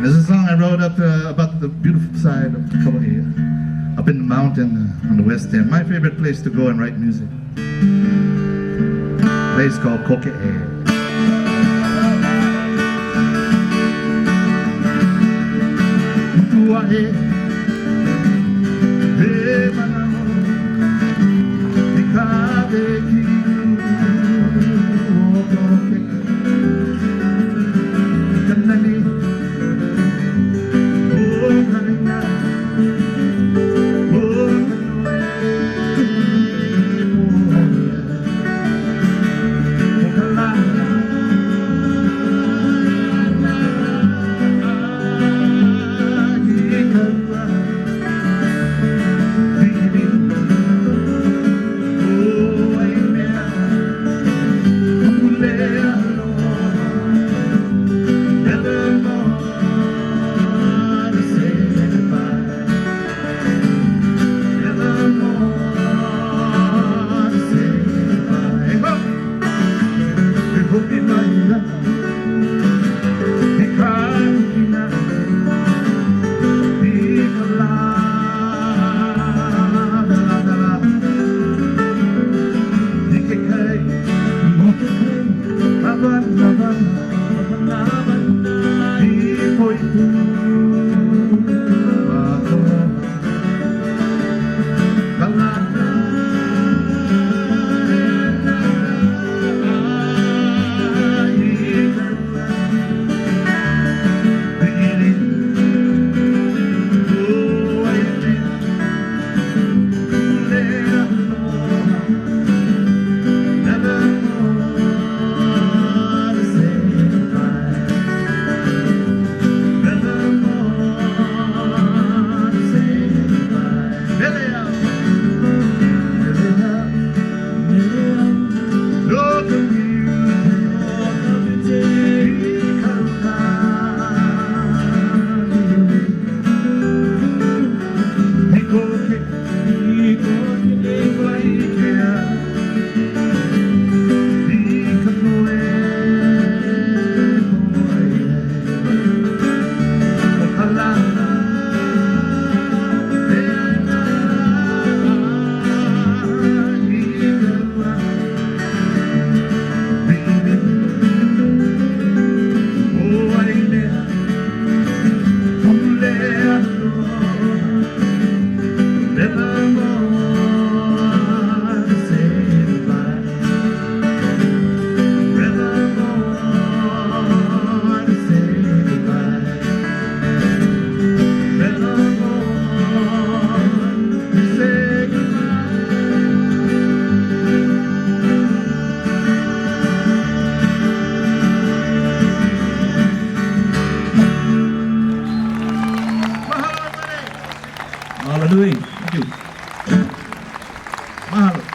And this is a song I wrote up about the beautiful side of Kauai, up in the mountain on the west end. My favorite place to go and write music. A place called Koke'e. Mahalo. Thank you. Mahalo.